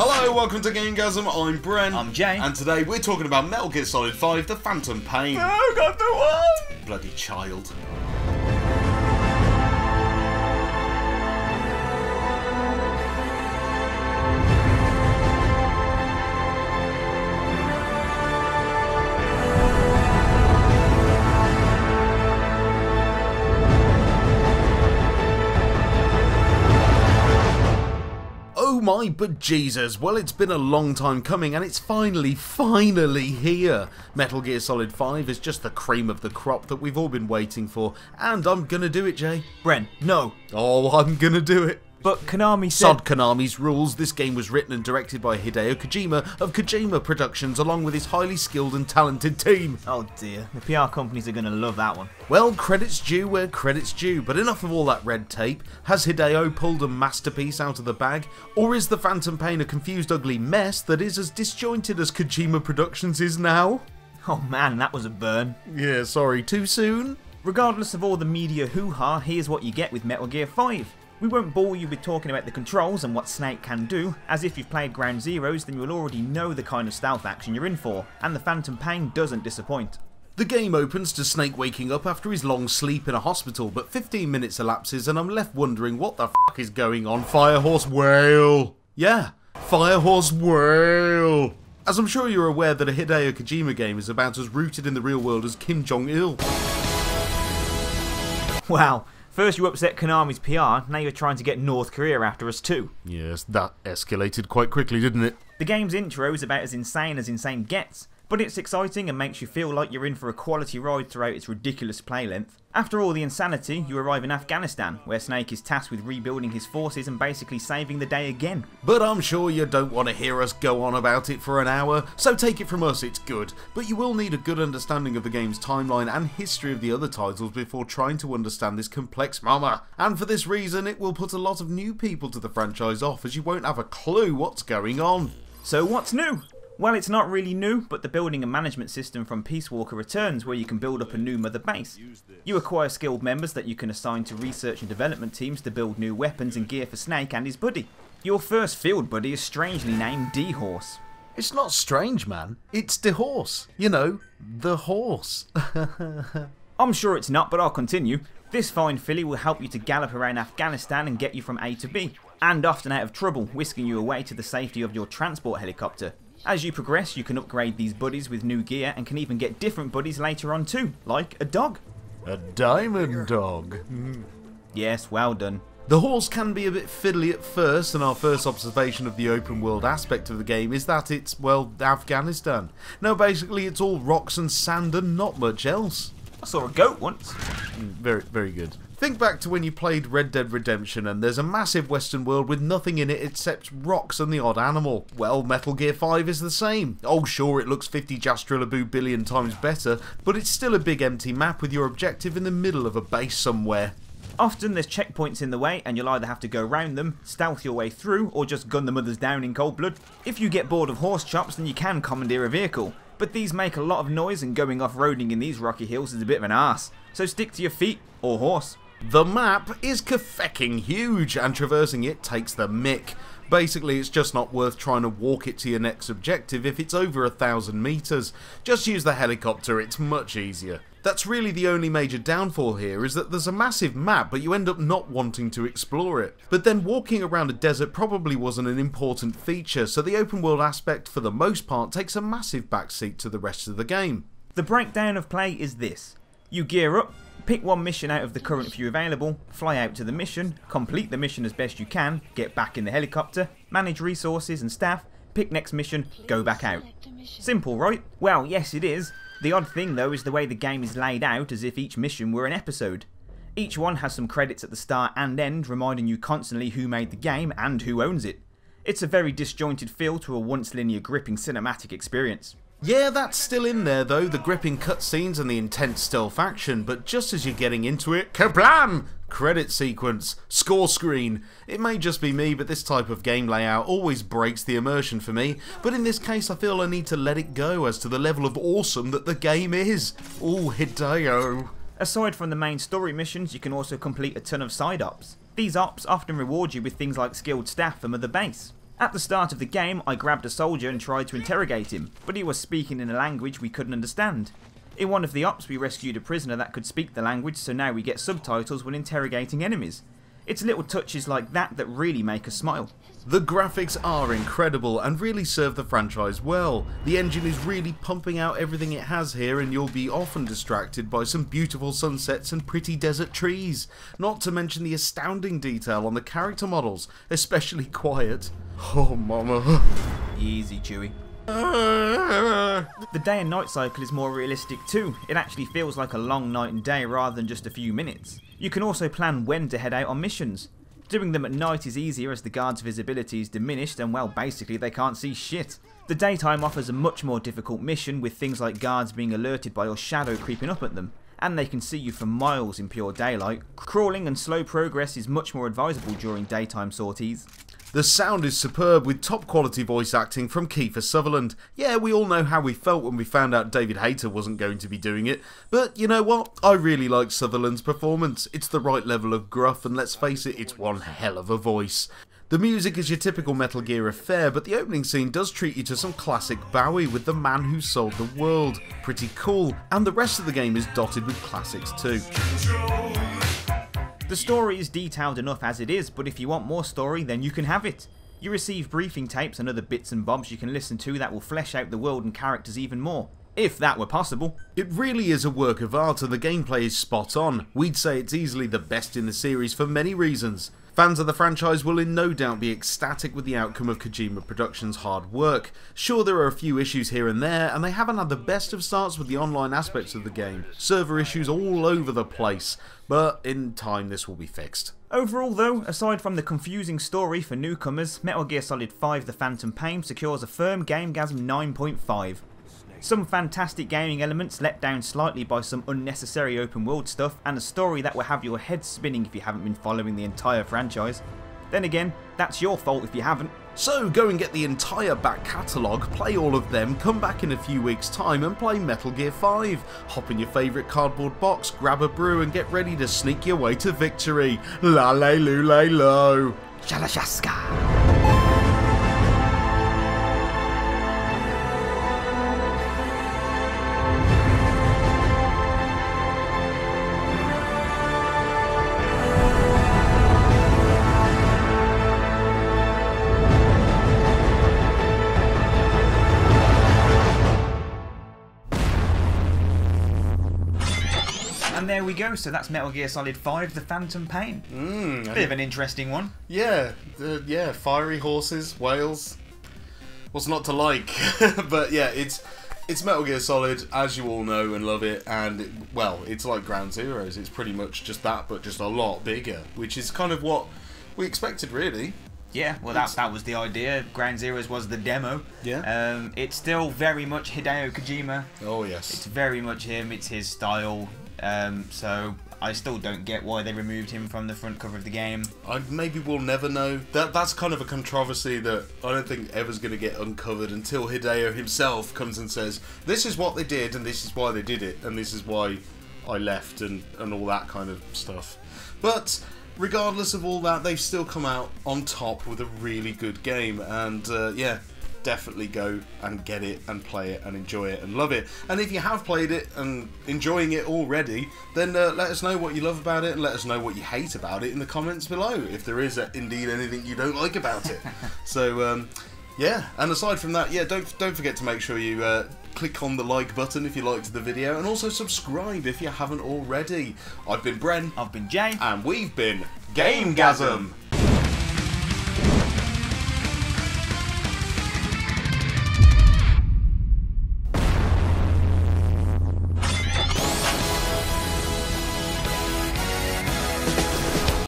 Hello, welcome to GameGazm. I'm Bren. I'm Jay. And today we're talking about Metal Gear Solid 5, The Phantom Pain. Oh, God, the what? Bloody child. Oh my bejesus, well it's been a long time coming and it's finally here. Metal Gear Solid 5 is just the cream of the crop that we've all been waiting for, and I'm gonna do it, Jay. Bren, no. Oh, I'm gonna do it. But Konami said... Sod Konami's rules. This game was written and directed by Hideo Kojima of Kojima Productions along with his highly skilled and talented team. Oh dear, the PR companies are going to love that one. Well, credit's due where credit's due, but enough of all that red tape. Has Hideo pulled a masterpiece out of the bag? Or is the Phantom Pain a confused ugly mess that is as disjointed as Kojima Productions is now? Oh man, that was a burn. Yeah, sorry, too soon? Regardless of all the media hoo-ha, here's what you get with Metal Gear 5. We won't bore you with talking about the controls and what Snake can do, as if you've played Ground Zeroes then you'll already know the kind of stealth action you're in for, and the Phantom Pain doesn't disappoint. The game opens to Snake waking up after his long sleep in a hospital, but 15 minutes elapses and I'm left wondering what the f*** is going on. Firehorse Whale! Yeah, Firehorse Whale! As I'm sure you're aware that a Hideo Kojima game is about as rooted in the real world as Kim Jong-il. Wow. First you upset Konami's PR, now you're trying to get North Korea after us too. Yes, that escalated quite quickly, didn't it? The game's intro is about as insane gets, but it's exciting and makes you feel like you're in for a quality ride throughout its ridiculous play length. After all the insanity, you arrive in Afghanistan, where Snake is tasked with rebuilding his forces and basically saving the day again. But I'm sure you don't want to hear us go on about it for an hour, so take it from us, it's good. But you will need a good understanding of the game's timeline and history of the other titles before trying to understand this complex mama. And for this reason, it will put a lot of new people to the franchise off, as you won't have a clue what's going on. So what's new? Well, it's not really new, but the building and management system from Peace Walker returns, where you can build up a new mother base. You acquire skilled members that you can assign to research and development teams to build new weapons and gear for Snake and his buddy. Your first field buddy is strangely named D-Horse. It's not strange, man. It's the horse. You know, the horse. I'm sure it's not, but I'll continue. This fine filly will help you to gallop around Afghanistan and get you from A to B, and often out of trouble, whisking you away to the safety of your transport helicopter. As you progress, you can upgrade these buddies with new gear and can even get different buddies later on too, like a dog. A diamond dog. Yes, well done. The horse can be a bit fiddly at first, and our first observation of the open world aspect of the game is that it's, well, Afghanistan. Now basically it's all rocks and sand and not much else. I saw a goat once. Very, very good. Think back to when you played Red Dead Redemption and there's a massive western world with nothing in it except rocks and the odd animal. Well, Metal Gear 5 is the same. Oh sure, it looks 50 Jastrillaboo billion times better, but it's still a big empty map with your objective in the middle of a base somewhere. Often there's checkpoints in the way and you'll either have to go round them, stealth your way through, or just gun the mothers down in cold blood. If you get bored of horse chops, then you can commandeer a vehicle. But these make a lot of noise and going off-roading in these rocky hills is a bit of an arse. So stick to your feet, or horse. The map is kefecking huge and traversing it takes the mick. Basically it's just not worth trying to walk it to your next objective if it's over 1,000 meters. Just use the helicopter, it's much easier. That's really the only major downfall here, is that there's a massive map but you end up not wanting to explore it. But then walking around a desert probably wasn't an important feature, so the open world aspect for the most part takes a massive backseat to the rest of the game. The breakdown of play is this. You gear up, pick one mission out of the current few available, fly out to the mission, complete the mission as best you can, get back in the helicopter, manage resources and staff, pick next mission, go back out. Simple, right? Well, yes it is. The odd thing though is the way the game is laid out, as if each mission were an episode. Each one has some credits at the start and end, reminding you constantly who made the game and who owns it. It's a very disjointed feel to a once linear gripping cinematic experience. Yeah, that's still in there though, the gripping cutscenes and the intense stealth action, but just as you're getting into it, kablam! Credit sequence, score screen. It may just be me, but this type of game layout always breaks the immersion for me, but in this case I feel I need to let it go as to the level of awesome that the game is. Ooh, Hideo. Aside from the main story missions, you can also complete a ton of side ops. These ops often reward you with things like skilled staff from the base. At the start of the game, I grabbed a soldier and tried to interrogate him, but he was speaking in a language we couldn't understand. In one of the ops, we rescued a prisoner that could speak the language, so now we get subtitles when interrogating enemies. It's little touches like that that really make us smile. The graphics are incredible and really serve the franchise well. The engine is really pumping out everything it has here, and you'll be often distracted by some beautiful sunsets and pretty desert trees. Not to mention the astounding detail on the character models, especially Quiet. Oh mama. Easy, Chewie. The day and night cycle is more realistic too. It actually feels like a long night and day rather than just a few minutes. You can also plan when to head out on missions. Doing them at night is easier as the guards' visibility is diminished and, well, basically they can't see shit. The daytime offers a much more difficult mission, with things like guards being alerted by your shadow creeping up at them, and they can see you for miles in pure daylight. Crawling and slow progress is much more advisable during daytime sorties. The sound is superb, with top quality voice acting from Kiefer Sutherland. Yeah, we all know how we felt when we found out David Hayter wasn't going to be doing it, but you know what? I really like Sutherland's performance. It's the right level of gruff, and let's face it, it's one hell of a voice. The music is your typical Metal Gear affair, but the opening scene does treat you to some classic Bowie with The Man Who Sold the World. Pretty cool, and the rest of the game is dotted with classics too. The story is detailed enough as it is, but if you want more story, then you can have it. You receive briefing tapes and other bits and bobs you can listen to that will flesh out the world and characters even more. If that were possible. It really is a work of art, and the gameplay is spot on. We'd say it's easily the best in the series for many reasons. Fans of the franchise will in no doubt be ecstatic with the outcome of Kojima Productions' hard work. Sure, there are a few issues here and there, and they haven't had the best of starts with the online aspects of the game. Server issues all over the place, but in time this will be fixed. Overall though, aside from the confusing story for newcomers, Metal Gear Solid 5 The Phantom Pain secures a firm GameGazm 9.5. Some fantastic gaming elements let down slightly by some unnecessary open world stuff, and a story that will have your head spinning if you haven't been following the entire franchise. Then again, that's your fault if you haven't. So go and get the entire back catalogue, play all of them, come back in a few weeks time and play Metal Gear 5. Hop in your favourite cardboard box, grab a brew and get ready to sneak your way to victory. La-lay-loo-lay-lo. Shalashaska. And there we go, so that's Metal Gear Solid 5 The Phantom Pain. Bit of an interesting one. Yeah, yeah, fiery horses, whales. What's not to like? But yeah, it's Metal Gear Solid, as you all know and love it, and well, it's like Ground Zeroes. It's pretty much just that, but just a lot bigger, which is kind of what we expected, really. Yeah, well, that was the idea. Ground Zeroes was the demo. Yeah. It's still very much Hideo Kojima. Oh yes. It's very much him. It's his style. So I still don't get why they removed him from the front cover of the game. Maybe we'll never know. That's kind of a controversy that I don't think ever's going to get uncovered until Hideo himself comes and says, this is what they did and this is why they did it and this is why I left and all that kind of stuff. But regardless of all that, they've still come out on top with a really good game, and yeah, definitely go and get it and play it and enjoy it and love it. And if you have played it and enjoying it already, then let us know what you love about it and let us know what you hate about it in the comments below, if there is indeed anything you don't like about it. So yeah, and aside from that, yeah, don't forget to make sure you click on the like button if you liked the video, and also subscribe if you haven't already. I've been Bren. I've been Jay. And we've been GameGazm.